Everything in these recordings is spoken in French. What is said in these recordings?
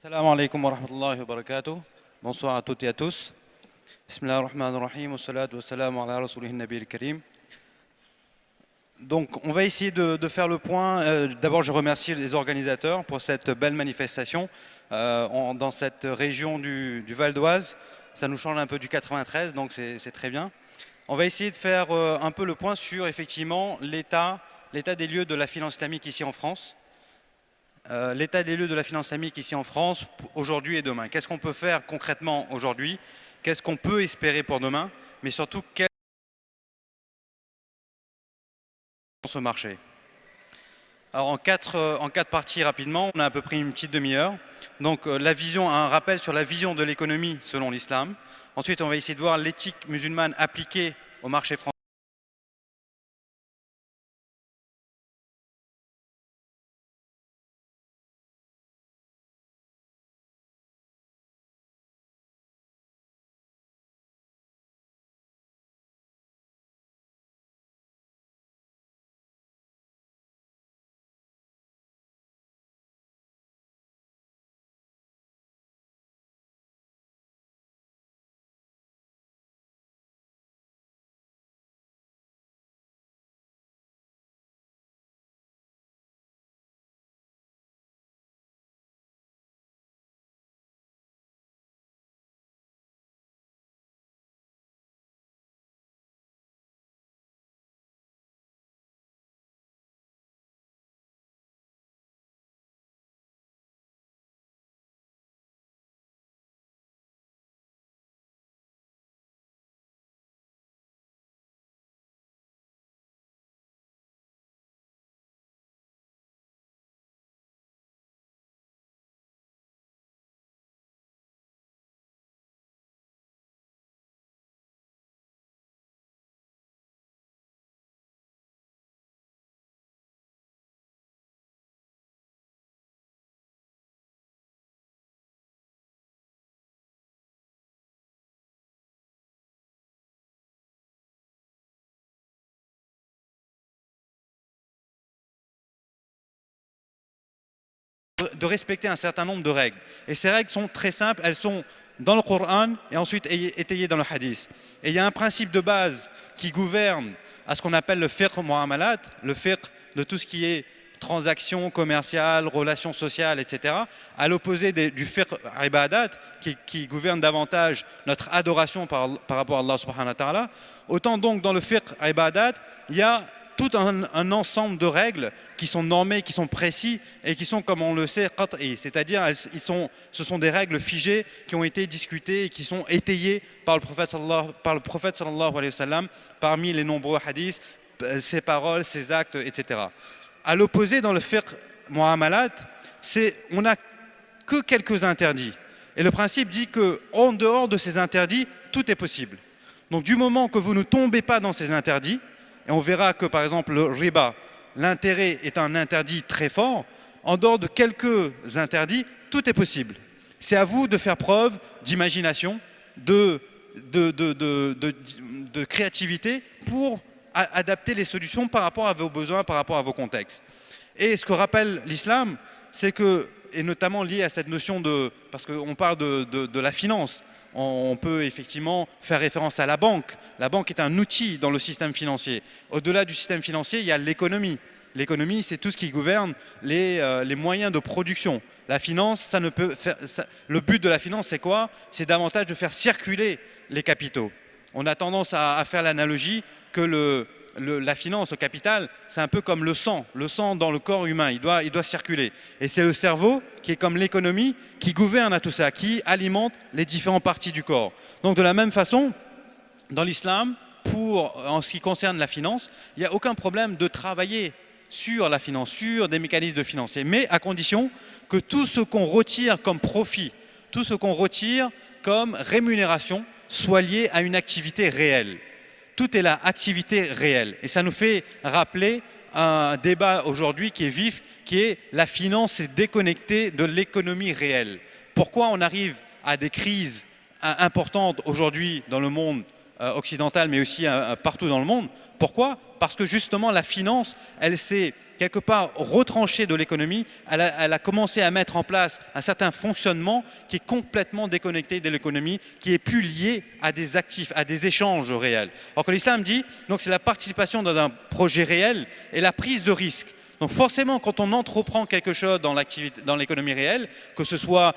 Salam alaikum wa rahmatullahi wa barakatuh. Bonsoir à toutes et à tous. Bismillah ar-Rahman ar-Rahim, wa salatu wa salam ala rasulihin nabi al-Karim. Donc on va essayer de faire le point. D'abord je remercie les organisateurs pour cette belle manifestation dans cette région du Val d'Oise. Ça nous change un peu du 93, donc c'est très bien. On va essayer de faire un peu le point sur effectivement l'état des lieux de la finance islamique ici en France. L'état des lieux de la finance islamique ici en France, aujourd'hui et demain. Qu'est-ce qu'on peut faire concrètement aujourd'hui? Qu'est-ce qu'on peut espérer pour demain? Mais surtout, quel est ce marché? Alors en quatre parties rapidement, on a à peu près une petite demi-heure. Donc un rappel sur la vision de l'économie selon l'islam. Ensuite, on va essayer de voir l'éthique musulmane appliquée au marché français. De respecter un certain nombre de règles. Et ces règles sont très simples, elles sont dans le Coran et ensuite étayées dans le hadith. Et il y a un principe de base qui gouverne à ce qu'on appelle le fiqh mu'amalat, le fiqh de tout ce qui est transactions commerciales, relations sociales, etc. À l'opposé du fiqh ibadat qui gouverne davantage notre adoration par rapport à Allah subhanahu wa ta'ala. Autant donc dans le fiqh ibadat, il y a tout un ensemble de règles qui sont normées, qui sont précis et qui sont, comme on le sait, qat'i, c'est-à-dire ce sont des règles figées qui ont été discutées et qui sont étayées par le prophète sallallahu alayhi wa sallam parmi les nombreux hadiths, ses paroles, ses actes, etc. À l'opposé, dans le fiqh mu'amalat, on n'a que quelques interdits. Et le principe dit qu'en dehors de ces interdits, tout est possible. Donc du moment que vous ne tombez pas dans ces interdits, et on verra que par exemple le riba, l'intérêt est un interdit très fort, en dehors de quelques interdits, tout est possible. C'est à vous de faire preuve d'imagination, de créativité pour adapter les solutions par rapport à vos besoins, par rapport à vos contextes. Et ce que rappelle l'islam, c'est que, et notamment lié à cette notion parce qu'on parle de la finance, on peut effectivement faire référence à la banque. La banque est un outil dans le système financier. Au-delà du système financier, il y a l'économie. L'économie, c'est tout ce qui gouverne les moyens de production. La finance, le but de la finance, c'est quoi? C'est davantage de faire circuler les capitaux. On a tendance à faire l'analogie que la finance, le capital, c'est un peu comme le sang dans le corps humain, il doit circuler. Et c'est le cerveau qui est comme l'économie qui gouverne à tout ça, qui alimente les différentes parties du corps. Donc de la même façon, dans l'islam, en ce qui concerne la finance, il n'y a aucun problème de travailler sur la finance, sur des mécanismes de financier, mais à condition que tout ce qu'on retire comme profit, tout ce qu'on retire comme rémunération soit lié à une activité réelle. Tout est là, activité réelle. Et ça nous fait rappeler un débat aujourd'hui qui est vif, qui est la finance est déconnectée de l'économie réelle. Pourquoi on arrive à des crises importantes aujourd'hui dans le monde occidental, mais aussi partout dans le monde? Pourquoi? Parce que justement, la finance, elle s'est quelque part retranchée de l'économie, elle a commencé à mettre en place un certain fonctionnement qui est complètement déconnecté de l'économie, qui est plus lié à des actifs, à des échanges réels. Alors que l'islam dit, donc c'est la participation dans un projet réel et la prise de risque. Donc forcément, quand on entreprend quelque chose dans l'économie réelle, que ce soit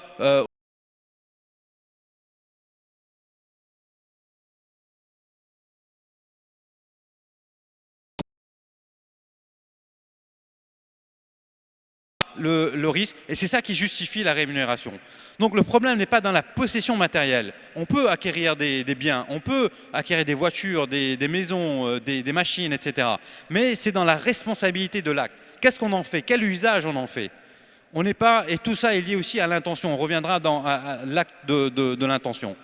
le risque, et c'est ça qui justifie la rémunération. Donc le problème n'est pas dans la possession matérielle. On peut acquérir des biens, on peut acquérir des voitures, des maisons, des machines, etc. Mais c'est dans la responsabilité de l'acte. Qu'est-ce qu'on en fait? Quel usage on en fait? On n'est pas, et tout ça est lié aussi à l'intention. On reviendra à l'acte de l'intention.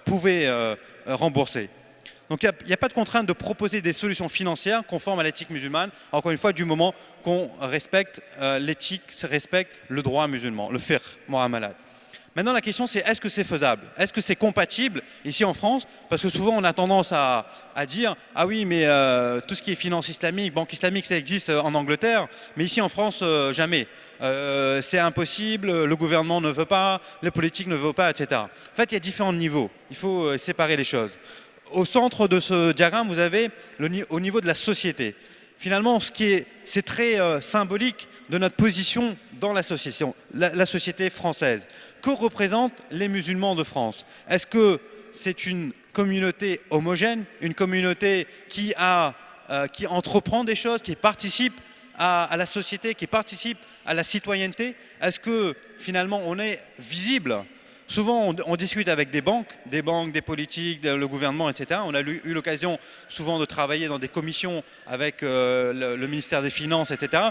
Pouvez rembourser. Donc il n'y a pas de contrainte de proposer des solutions financières conformes à l'éthique musulmane, encore une fois, du moment qu'on respecte l'éthique, respecte le droit musulman, le fiqh, muamalat. Maintenant, la question, c'est est-ce que c'est faisable? Est-ce que c'est compatible ici en France? Parce que souvent, on a tendance à dire ah oui, mais tout ce qui est finance islamique, banque islamique, ça existe en Angleterre, mais ici en France, jamais. C'est impossible, le gouvernement ne veut pas, les politiques ne veulent pas, etc. En fait, il y a différents niveaux. Il faut séparer les choses. Au centre de ce diagramme, vous avez au niveau de la société. Finalement, c'est très symbolique de notre position dans la société française. Que représentent les musulmans de France? Est-ce que c'est une communauté homogène, une communauté qui entreprend des choses, qui participe à la société, qui participe à la citoyenneté? Est-ce que finalement on est visible? Souvent, on discute avec des banques, des politiques, le gouvernement, etc. On a eu l'occasion souvent de travailler dans des commissions avec le ministère des Finances, etc.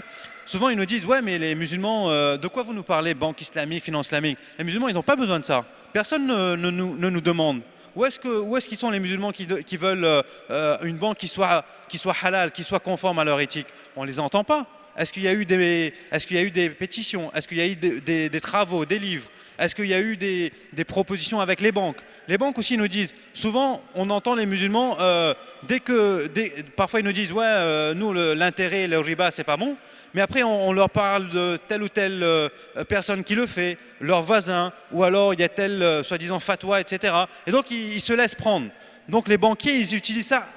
Souvent, ils nous disent « Ouais, mais les musulmans, de quoi vous nous parlez, banque islamique, finance islamique ?» Les musulmans, ils n'ont pas besoin de ça. Personne ne nous demande. Où est-ce qu'ils sont les musulmans qui veulent une banque qui soit halal, qui soit conforme à leur éthique? On ne les entend pas. Est-ce qu'il y a eu des pétitions? Est-ce qu'il y a eu des travaux, des livres? Est-ce qu'il y a eu des propositions avec les banques? Les banques aussi nous disent, souvent on entend les musulmans, parfois ils nous disent ouais, nous l'intérêt, le riba c'est pas bon, mais après on leur parle de telle ou telle personne qui le fait, leur voisin, ou alors il y a tel soi-disant fatwa, etc. Et donc ils se laissent prendre. Donc les banquiers, ils utilisent ça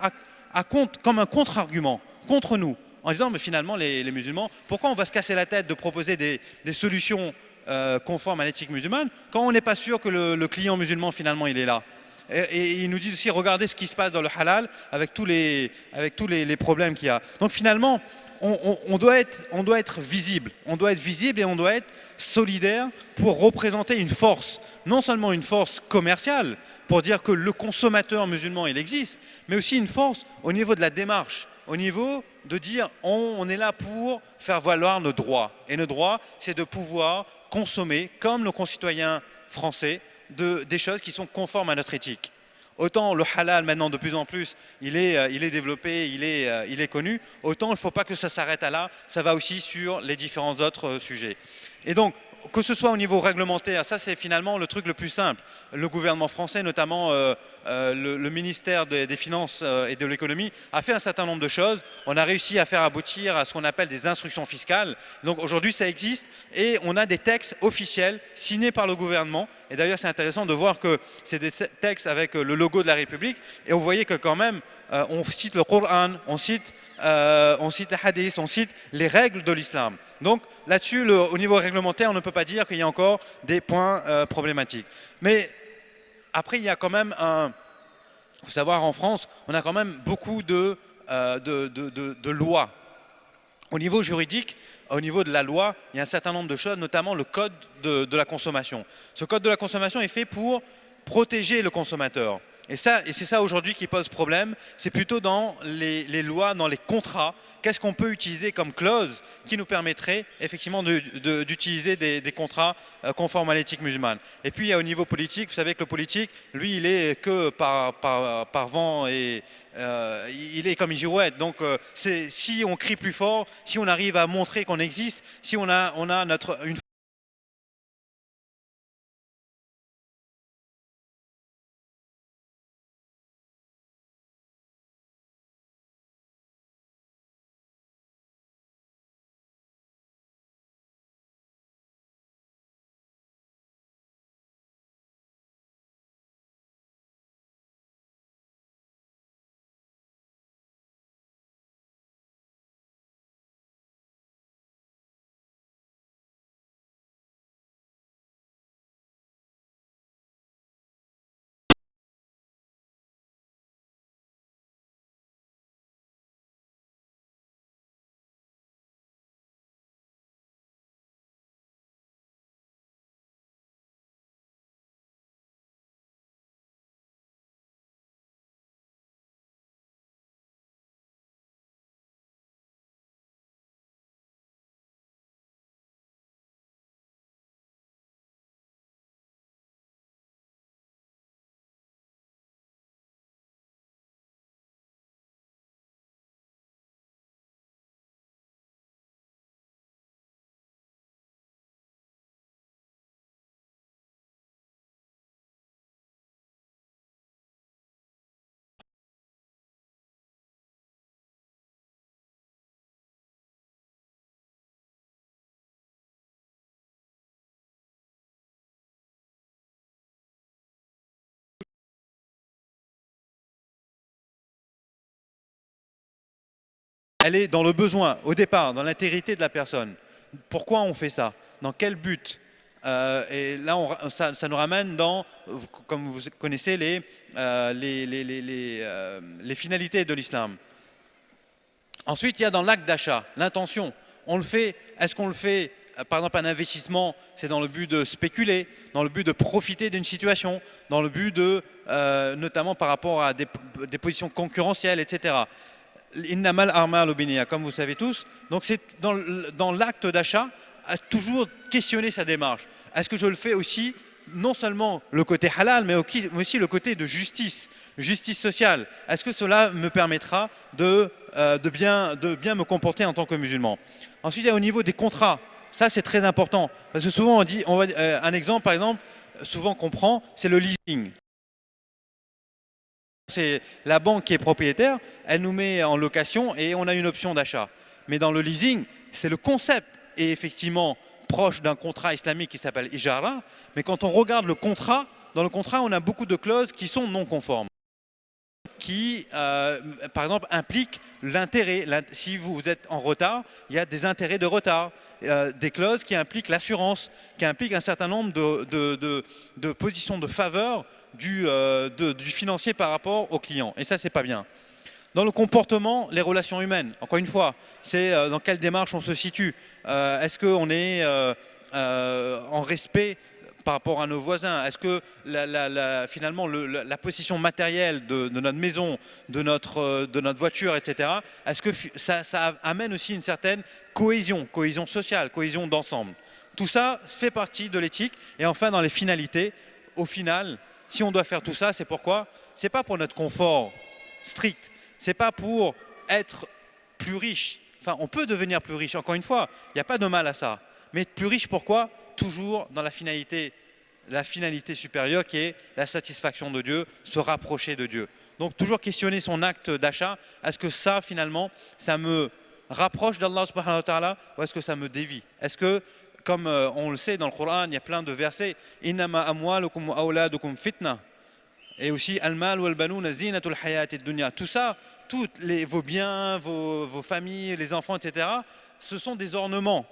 comme un contre-argument contre nous, en disant mais finalement les musulmans, pourquoi on va se casser la tête de proposer des solutions conformes à l'éthique musulmane quand on n'est pas sûr que le client musulman finalement il est là? Et ils nous disent aussi regardez ce qui se passe dans le halal avec tous les problèmes qu'il y a. Donc finalement on doit être visible, on doit être visible et on doit être solidaire pour représenter une force, non seulement une force commerciale pour dire que le consommateur musulman il existe, mais aussi une force au niveau de la démarche, au niveau de dire on est là pour faire valoir nos droits. Et nos droits, c'est de pouvoir consommer, comme nos concitoyens français, des choses qui sont conformes à notre éthique. Autant le halal maintenant de plus en plus, il est développé, il est connu, autant il ne faut pas que ça s'arrête à là, ça va aussi sur les différents autres sujets. Et donc, que ce soit au niveau réglementaire, ça c'est finalement le truc le plus simple. Le gouvernement français, notamment le ministère des Finances et de l'économie, a fait un certain nombre de choses. On a réussi à faire aboutir à ce qu'on appelle des instructions fiscales. Donc aujourd'hui ça existe et on a des textes officiels signés par le gouvernement. Et d'ailleurs c'est intéressant de voir que c'est des textes avec le logo de la République. Et vous voyez que quand même on cite le Coran, on cite les hadiths, on cite les règles de l'islam. Donc là-dessus, au niveau réglementaire, on ne peut pas dire qu'il y a encore des points problématiques. Mais après, il y a quand même il faut savoir, en France, on a quand même beaucoup de lois. Au niveau juridique, au niveau de la loi, il y a un certain nombre de choses, notamment le code de la consommation. Ce code de la consommation est fait pour protéger le consommateur. Et c'est ça aujourd'hui qui pose problème, c'est plutôt dans les lois, dans les contrats, qu'est-ce qu'on peut utiliser comme clause qui nous permettrait effectivement d'utiliser des contrats conformes à l'éthique musulmane. Et puis il y a au niveau politique, vous savez que le politique, lui, il est que par vent et il est comme une girouette. Donc si on crie plus fort, si on arrive à montrer qu'on existe, si on a une elle est dans le besoin, au départ, dans l'intégrité de la personne. Pourquoi on fait ça? Dans quel but? Et là, ça nous ramène dans, comme vous connaissez, les finalités de l'islam. Ensuite, il y a dans l'acte d'achat, l'intention. On le fait, est-ce qu'on le fait, par exemple, un investissement, c'est dans le but de spéculer, dans le but de profiter d'une situation, dans le but de, notamment par rapport à des positions concurrentielles, etc. Innamal a'malu binniyat, comme vous savez tous. Donc c'est dans l'acte d'achat à toujours questionner sa démarche. Est-ce que je le fais aussi, non seulement le côté halal, mais aussi le côté de justice sociale? Est-ce que cela me permettra de bien me comporter en tant que musulman? Ensuite, il y a au niveau des contrats. Ça, c'est très important. Parce que souvent, un exemple, par exemple, souvent qu'on prend, c'est le leasing. C'est la banque qui est propriétaire, elle nous met en location et on a une option d'achat. Mais dans le leasing, c'est le concept est effectivement proche d'un contrat islamique qui s'appelle Ijara, mais quand on regarde le contrat, dans le contrat, on a beaucoup de clauses qui sont non conformes, qui, par exemple, impliquent l'intérêt. Si vous êtes en retard, il y a des intérêts de retard, des clauses qui impliquent l'assurance, qui impliquent un certain nombre de positions de faveur du financier par rapport au client. Et ça, c'est pas bien. Dans le comportement, les relations humaines, encore une fois, c'est dans quelle démarche on se situe. Est-ce qu'on est en respect par rapport à nos voisins? Est-ce que finalement la position matérielle de notre maison, de notre voiture, etc., est-ce que ça amène aussi une certaine cohésion sociale, cohésion d'ensemble? Tout ça fait partie de l'éthique. Et enfin, dans les finalités, au final, Si on doit faire tout ça, c'est pourquoi? C'est pas pour notre confort strict, c'est pas pour être plus riche. Enfin, on peut devenir plus riche, encore une fois, il n'y a pas de mal à ça. Mais être plus riche, pourquoi? Toujours dans la finalité supérieure qui est la satisfaction de Dieu, se rapprocher de Dieu. Donc toujours questionner son acte d'achat, est-ce que ça finalement, ça me rapproche d'Allah subhanahu wa ta'ala ou est-ce que ça me dévie? Est-ce que, comme on le sait dans le Coran, il y a plein de versets, Innama amwalukum wa awladukum fitna, et aussi al-mal wal banouna zinatul hayatid dunya. Tout ça, vos biens, vos familles, les enfants, etc., ce sont des ornements.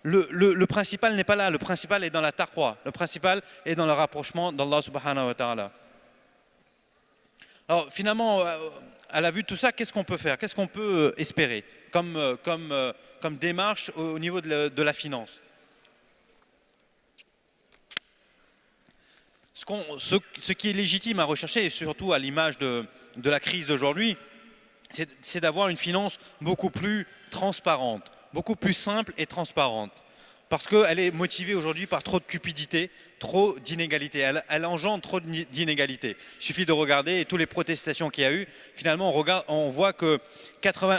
Le principal n'est pas là, le principal est dans la taqwa, le principal est dans le rapprochement d'Allah subhanahu wa ta'ala. Alors finalement, à la vue de tout ça, qu'est-ce qu'on peut faire? Qu'est-ce qu'on peut espérer comme démarche au niveau de la finance? Ce qui est légitime à rechercher, et surtout à l'image de la crise d'aujourd'hui, c'est d'avoir une finance beaucoup plus transparente, beaucoup plus simple et transparente. Parce qu'elle est motivée aujourd'hui par trop de cupidité, trop d'inégalités. Elle engendre trop d'inégalités. Il suffit de regarder et toutes les protestations qu'il y a eu. Finalement, on voit que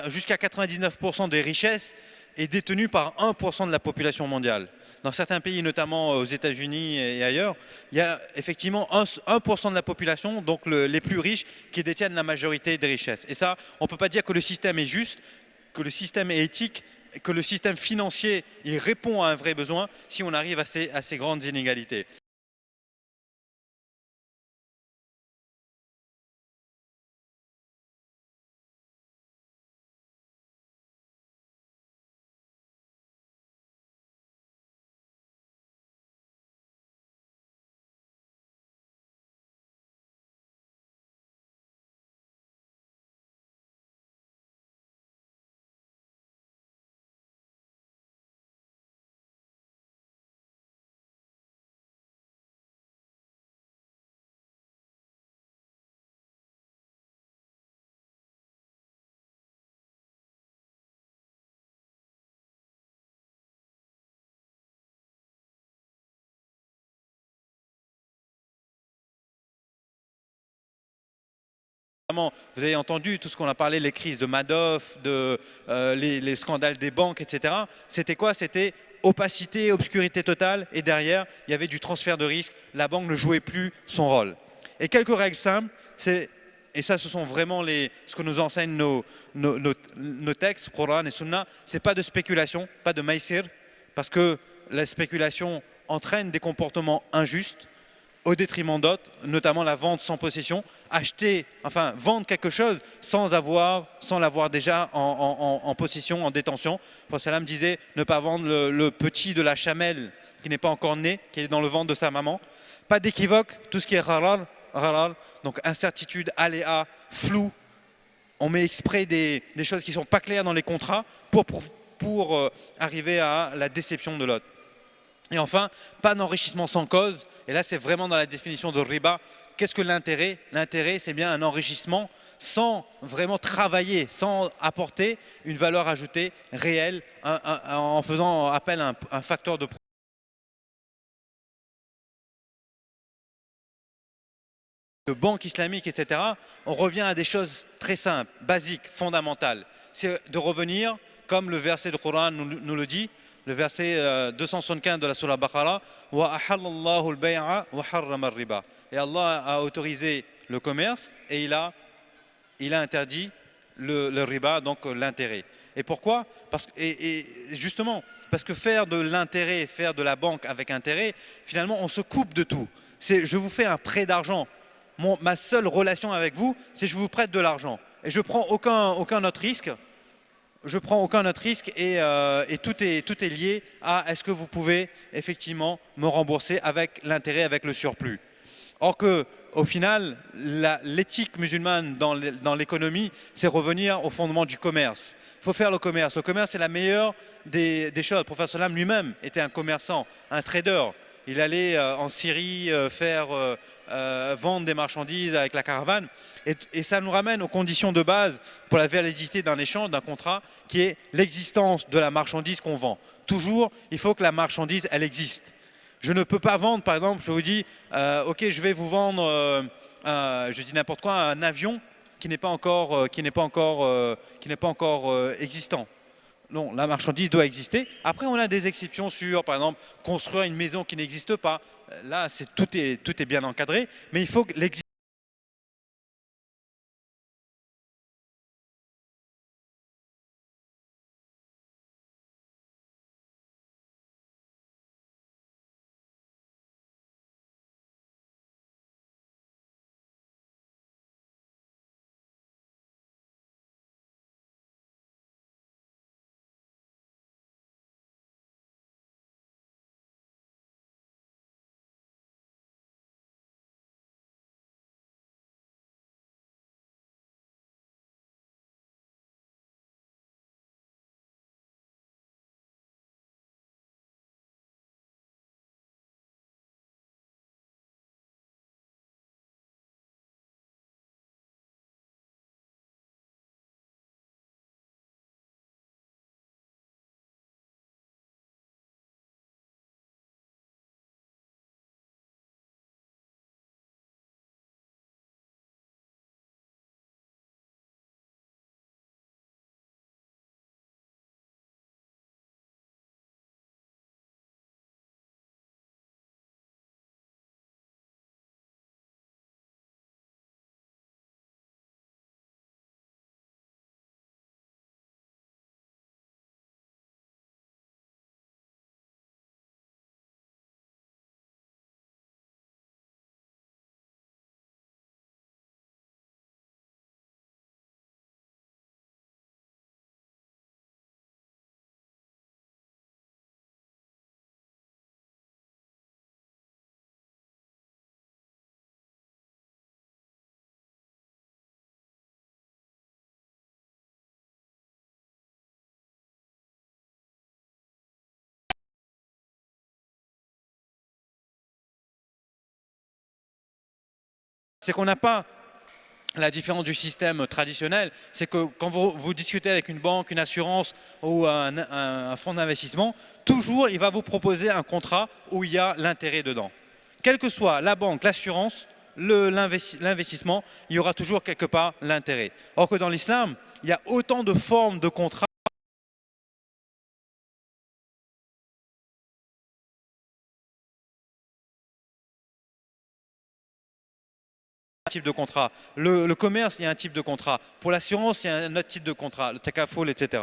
jusqu'à 99% des richesses est détenue par 1% de la population mondiale. Dans certains pays, notamment aux États-Unis et ailleurs, il y a effectivement 1% de la population, donc les plus riches, qui détiennent la majorité des richesses. Et ça, on ne peut pas dire que le système est juste, que le système est éthique, que le système financier il répond à un vrai besoin si on arrive à ces grandes inégalités. Vous avez entendu tout ce qu'on a parlé, les crises de Madoff, les scandales des banques, etc. C'était quoi? C'était opacité, obscurité totale, et derrière, il y avait du transfert de risque. La banque ne jouait plus son rôle. Et quelques règles simples, et ça, ce sont vraiment ce que nous enseignent nos textes, Coran et Sunna, c'est pas de spéculation, pas de maïsir, parce que la spéculation entraîne des comportements injustes, au détriment d'autres, notamment la vente sans possession, vendre quelque chose sans l'avoir déjà en possession, en détention. Le Prophète sallam disait ne pas vendre le petit de la chamelle qui n'est pas encore né, qui est dans le ventre de sa maman. Pas d'équivoque, tout ce qui est halal, donc incertitude, aléa, flou. On met exprès des choses qui ne sont pas claires dans les contrats pour arriver à la déception de l'autre. Et enfin, pas d'enrichissement sans cause. Et là, c'est vraiment dans la définition de riba. Qu'est-ce que l'intérêt? L'intérêt, c'est bien un enrichissement sans vraiment travailler, sans apporter une valeur ajoutée réelle, en faisant appel à un facteur de banque islamique, etc. On revient à des choses très simples, basiques, fondamentales. C'est de revenir, comme le verset du Coran nous le dit, le verset 275 de la Surah Baqara, wa ahallallahu al-bay'a wa harrama ar-riba. Et Allah a autorisé le commerce et il a interdit le riba, donc l'intérêt. Et pourquoi? Justement, parce que faire de l'intérêt, faire de la banque avec intérêt, finalement, on se coupe de tout. Je vous fais un prêt d'argent. Ma seule relation avec vous, c'est que je vous prête de l'argent. Et je ne prends aucun autre risque. Je prends aucun autre risque et tout est lié à est-ce que vous pouvez effectivement me rembourser avec l'intérêt, avec le surplus. Or qu'au final, l'éthique musulmane dans l'économie, c'est revenir au fondement du commerce. Il faut faire le commerce. Le commerce, c'est la meilleure des choses. Le prophète sallam lui-même était un commerçant, un trader. Il allait en Syrie vendre des marchandises avec la caravane. Et ça nous ramène aux conditions de base pour la validité d'un échange, d'un contrat, qui est l'existence de la marchandise qu'on vend. Toujours, il faut que la marchandise, elle existe. Je ne peux pas vendre, par exemple, je vous dis, ok, je vais vous vendre, je dis n'importe quoi, un avion qui n'est pas encore, existant. Non, la marchandise doit exister. Après, on a des exceptions sur, par exemple, construire une maison qui n'existe pas. Là, tout est bien encadré, mais il faut que l'existence. C'est qu'on n'a pas la différence du système traditionnel, c'est que quand vous discutez avec une banque, une assurance ou un fonds d'investissement, toujours il va vous proposer un contrat où il y a l'intérêt dedans. Quelle que soit la banque, l'assurance, l'investissement, il y aura toujours quelque part l'intérêt. Or que dans l'islam, il y a autant de formes de contrats. Type de contrat. Le commerce, il y a un type de contrat. Pour l'assurance, il y a un autre type de contrat, le takaful, etc.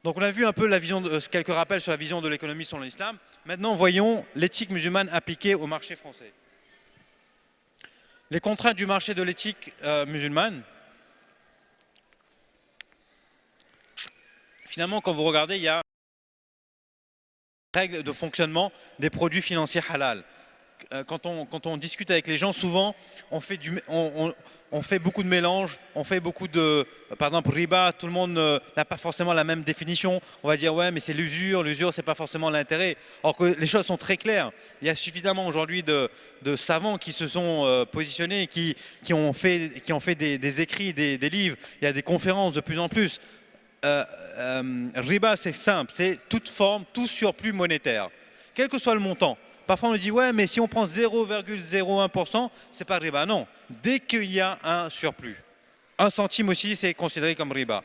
Donc on a vu un peu la vision quelques rappels sur la vision de l'économie selon l'islam. Maintenant, voyons l'éthique musulmane appliquée au marché français. Les contraintes du marché de l'éthique musulmane. Finalement, quand vous regardez, il y a des règles de fonctionnement des produits financiers halal. Quand on discute avec les gens, souvent, on fait beaucoup de mélanges, on fait beaucoup de... Par exemple, riba, tout le monde n'a pas forcément la même définition. On va dire, ouais, mais c'est l'usure, c'est pas forcément l'intérêt. Alors que les choses sont très claires. Il y a suffisamment aujourd'hui de savants qui se sont positionnés, qui ont fait des écrits, des livres. Il y a des conférences de plus en plus. Riba, c'est simple, c'est toute forme, tout surplus monétaire, quel que soit le montant. Parfois on nous dit ouais mais si on prend 0,01%, c'est pas riba. Non, dès qu'il y a un surplus, un centime aussi c'est considéré comme riba.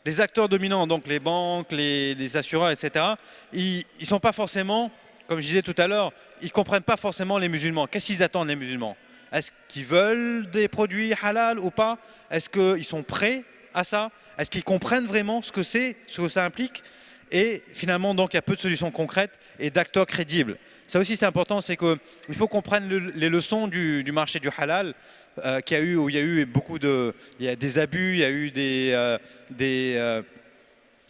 Les acteurs dominants, donc les banques, les assureurs, etc., ils sont pas forcément, comme je disais tout à l'heure, ils comprennent pas forcément les musulmans. Qu'est-ce qu'ils attendent les musulmans? Est-ce qu'ils veulent des produits halal ou pas? Est-ce qu'ils sont prêts à ça? Est-ce qu'ils comprennent vraiment ce que c'est, ce que ça implique? Et finalement, donc, il y a peu de solutions concrètes et d'acteurs crédibles. Ça aussi, c'est important, c'est qu'il faut qu'on prenne les leçons du marché du halal, où il y a eu il y a des abus, il y a eu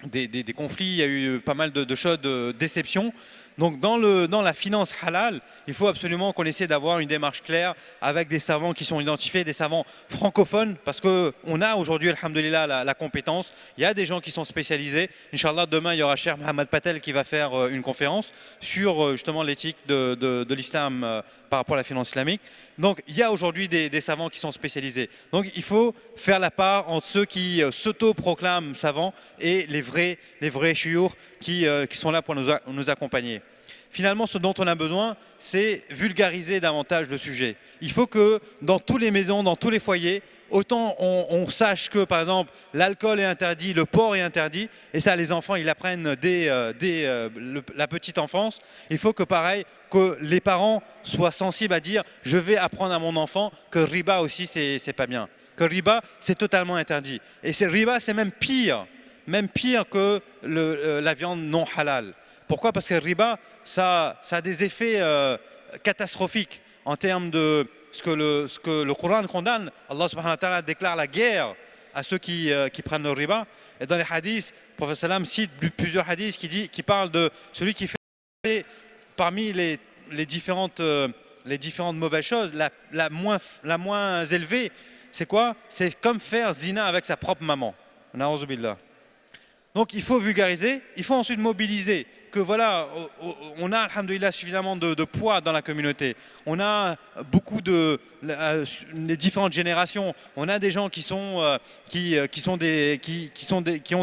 des conflits, il y a eu pas mal de choses, de déceptions. Donc dans la finance halal, il faut absolument qu'on essaie d'avoir une démarche claire avec des savants qui sont identifiés, des savants francophones, parce qu'on a aujourd'hui, alhamdoulilah, la compétence. Il y a des gens qui sont spécialisés. Inch'Allah, demain, il y aura Cheikh Mohamed Patel qui va faire une conférence sur justement l'éthique de l'islam par rapport à la finance islamique. Donc il y a aujourd'hui des savants qui sont spécialisés. Donc il faut faire la part entre ceux qui s'auto-proclament savants et les vrais chiours qui sont là pour nous accompagner. finalement, ce dont on a besoin, c'est vulgariser davantage le sujet. Il faut que dans toutes les maisons, dans tous les foyers, autant on sache que, par exemple, l'alcool est interdit, le porc est interdit, et ça, les enfants, ils apprennent dès la petite enfance. Il faut que, pareil, que les parents soient sensibles à dire, je vais apprendre à mon enfant que riba aussi, c'est pas bien. Que riba, c'est totalement interdit. Et riba, c'est même pire que la viande non halal. Pourquoi? Parce que le riba, ça a des effets catastrophiques en termes de ce que le Coran condamne. Allah subhanahu wa ta'ala déclare la guerre à ceux qui prennent le riba. Et dans les hadiths, le prophète sallam cite plusieurs hadiths qui parlent de celui qui fait parmi les différentes mauvaises choses, la moins élevée, c'est quoi? C'est comme faire zina avec sa propre maman. Na'ouzou billah. Donc il faut vulgariser, il faut ensuite mobiliser, que voilà, on a, alhamdoulilah, suffisamment de poids dans la communauté. On a beaucoup les différentes générations. On a des gens qui ont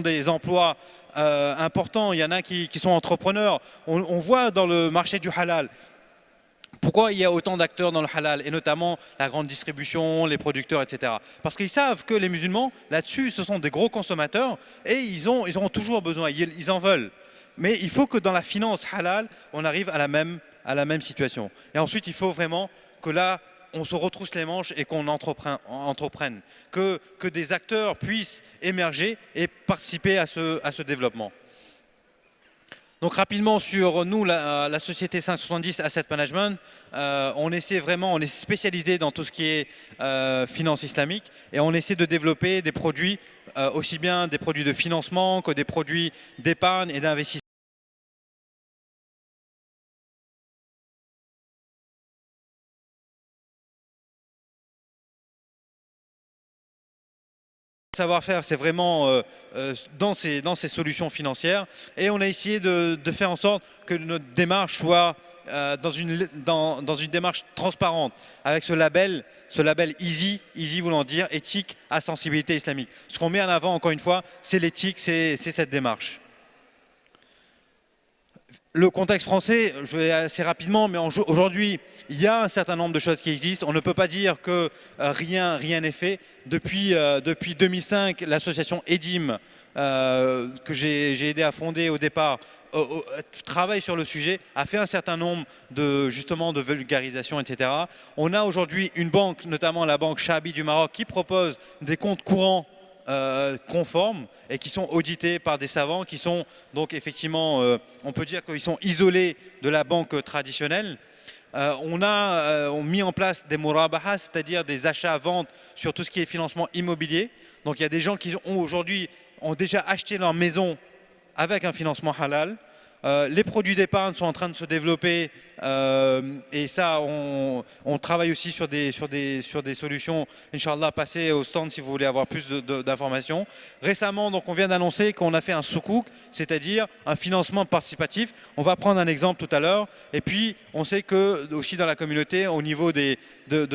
des emplois importants. Il y en a qui sont entrepreneurs. On voit dans le marché du halal. Pourquoi il y a autant d'acteurs dans le halal, et notamment la grande distribution, les producteurs, etc. Parce qu'ils savent que les musulmans, là-dessus, ce sont des gros consommateurs et ils auront toujours besoin, ils en veulent. Mais il faut que dans la finance halal, on arrive à la même situation. Et ensuite, il faut vraiment que là, on se retrousse les manches et qu'on entreprenne. Que des acteurs puissent émerger et participer à ce développement. Donc rapidement sur nous, la société 570 Asset Management, on est spécialisé dans tout ce qui est finance islamique et on essaie de développer des produits, aussi bien des produits de financement que des produits d'épargne et d'investissement. Savoir-faire, c'est vraiment dans ces solutions financières et on a essayé de faire en sorte que notre démarche soit dans une démarche transparente avec ce label Easy voulant dire éthique à sensibilité islamique. Ce qu'on met en avant, encore une fois, c'est l'éthique, c'est cette démarche. Le contexte français, je vais assez rapidement, mais aujourd'hui, il y a un certain nombre de choses qui existent. On ne peut pas dire que rien n'est fait. Depuis 2005, l'association EDIM, que j'ai aidé à fonder au départ, travaille sur le sujet, a fait un certain nombre justement de vulgarisation, etc. On a aujourd'hui une banque, notamment la banque Shabi du Maroc, qui propose des comptes courants conformes et qui sont audités par des savants qui sont donc effectivement, on peut dire qu'ils sont isolés de la banque traditionnelle. On a mis en place des murabaha, c'est-à-dire des achats-ventes sur tout ce qui est financement immobilier. Donc il y a des gens qui aujourd'hui ont déjà acheté leur maison avec un financement halal. Les produits d'épargne sont en train de se développer et ça, on travaille aussi sur des solutions. Inch'Allah, passez au stand si vous voulez avoir plus d'informations. Récemment, donc, on vient d'annoncer qu'on a fait un soukouk, c'est-à-dire un financement participatif. On va prendre un exemple tout à l'heure. Et puis, on sait que aussi dans la communauté, au niveau de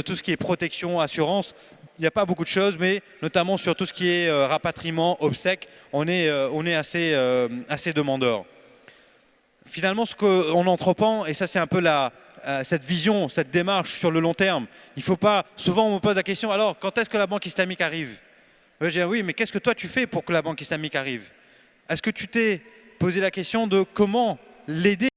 tout ce qui est protection, assurance, il n'y a pas beaucoup de choses, mais notamment sur tout ce qui est rapatriement, obsèques, on est assez demandeur. Finalement, ce qu'on entreprend, et ça c'est un peu cette vision, cette démarche sur le long terme, il faut pas, souvent on me pose la question, alors quand est-ce que la banque islamique arrive? Je dis oui, mais qu'est-ce que toi tu fais pour que la banque islamique arrive? Est-ce que tu t'es posé la question de comment l'aider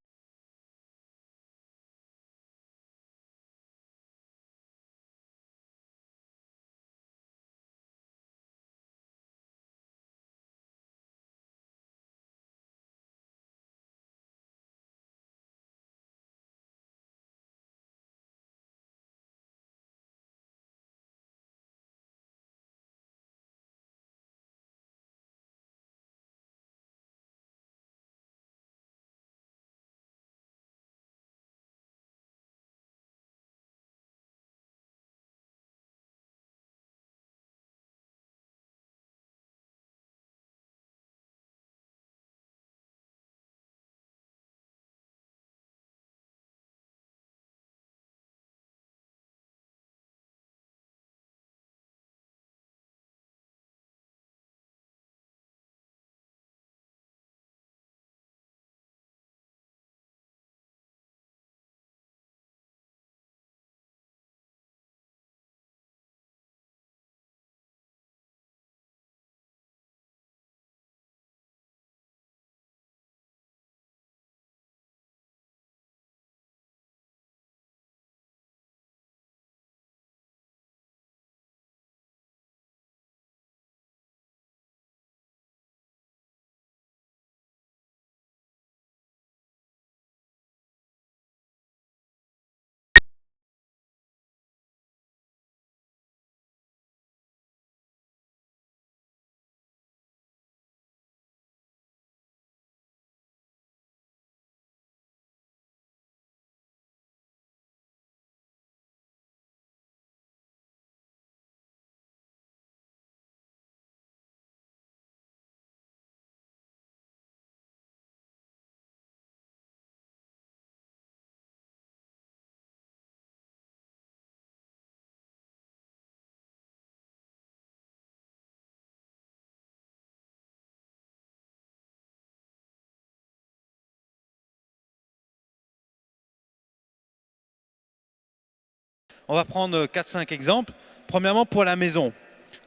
On va prendre 4-5 exemples. Premièrement, pour la maison.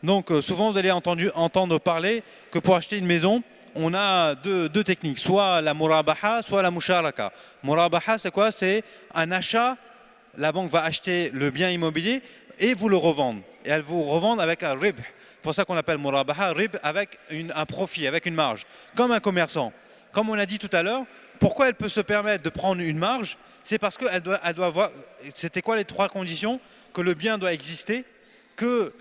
Donc souvent vous allez entendre parler que pour acheter une maison, on a deux techniques, soit la murabaha, soit la musharaka. Murabaha, c'est quoi? C'est un achat, la banque va acheter le bien immobilier et vous le revendre. Et elle vous revend avec un rib. C'est pour ça qu'on appelle murabaha, rib, avec un profit, avec une marge, comme un commerçant. Comme on a dit tout à l'heure, pourquoi elle peut se permettre de prendre une marge? C'est parce qu'elle doit avoir, c'était quoi les 3 conditions? Que le bien doit exister, que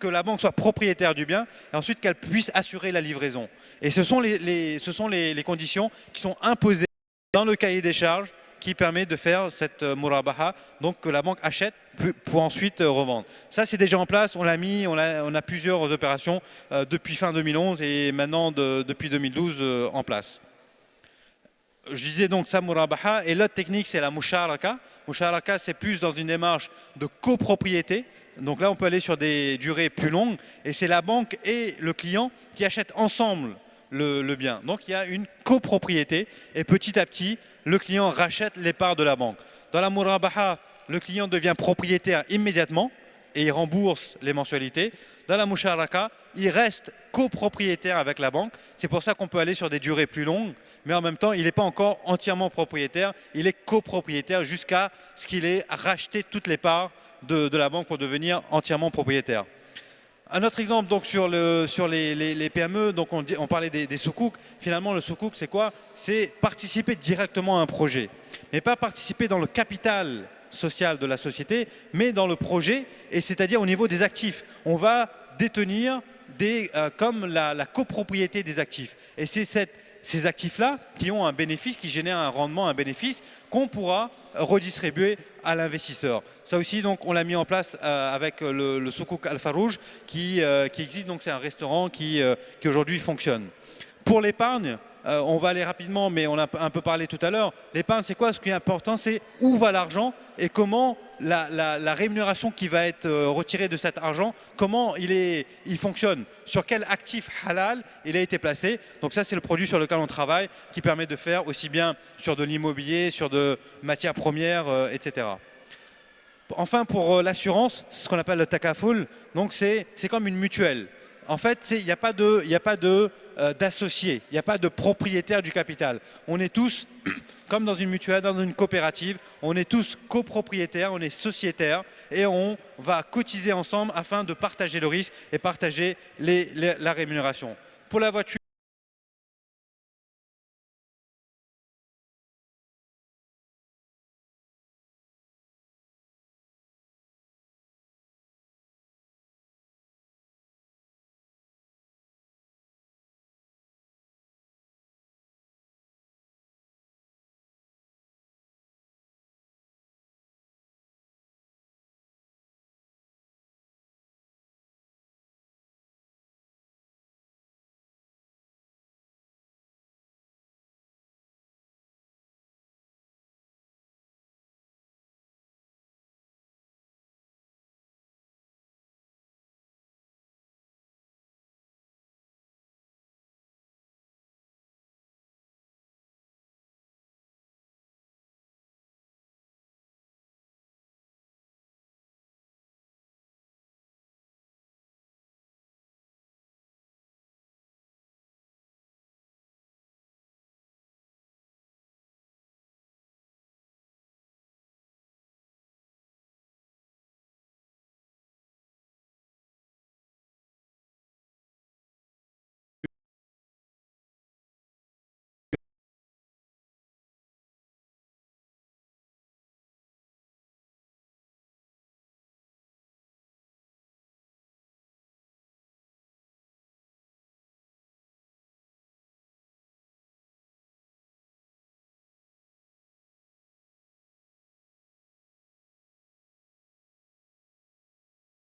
la banque soit propriétaire du bien et ensuite qu'elle puisse assurer la livraison. Et ce sont les conditions qui sont imposées dans le cahier des charges qui permet de faire cette murabaha, donc que la banque achète pour ensuite revendre. Ça, c'est déjà en place, on l'a mis, on a plusieurs opérations depuis fin 2011 et maintenant depuis 2012 en place. Je disais donc ça, murabaha, et l'autre technique, c'est la musharaka. Musharaka, c'est plus dans une démarche de copropriété. Donc là, on peut aller sur des durées plus longues, et c'est la banque et le client qui achètent ensemble le bien. Donc il y a une copropriété, et petit à petit, le client rachète les parts de la banque. Dans la murabaha, le client devient propriétaire immédiatement, et il rembourse les mensualités. Dans la musharaka, il reste copropriétaire avec la banque. C'est pour ça qu'on peut aller sur des durées plus longues, mais en même temps, il n'est pas encore entièrement propriétaire. Il est copropriétaire jusqu'à ce qu'il ait racheté toutes les parts de la banque pour devenir entièrement propriétaire. Un autre exemple donc sur les PME, donc on parlait des soukouks. Finalement, le soukouk, c'est quoi? C'est participer directement à un projet, mais pas participer dans le capital social de la société, mais dans le projet, et c'est-à-dire au niveau des actifs. On va détenir comme la copropriété des actifs. Et c'est ces actifs-là qui ont un bénéfice, qui génèrent un rendement, un bénéfice qu'on pourra redistribuer à l'investisseur. Ça aussi, donc, on l'a mis en place avec le Soukouk Al Farouj qui existe. Donc, c'est un restaurant qui aujourd'hui fonctionne. Pour l'épargne, on va aller rapidement, mais on a un peu parlé tout à l'heure. L'épargne, c'est quoi? Ce qui est important, c'est où va l'argent et comment la rémunération qui va être retirée de cet argent, comment il fonctionne, sur quel actif halal il a été placé. Donc ça, c'est le produit sur lequel on travaille, qui permet de faire aussi bien sur de l'immobilier, sur de matières premières, etc. Enfin, pour l'assurance, ce qu'on appelle le takaful, donc c'est comme une mutuelle. En fait, il n'y a pas d'associés, il n'y a pas de propriétaire du capital. On est tous, comme dans une mutuelle, dans une coopérative, on est tous copropriétaires, on est sociétaires et on va cotiser ensemble afin de partager le risque et partager la rémunération. Pour la voiture,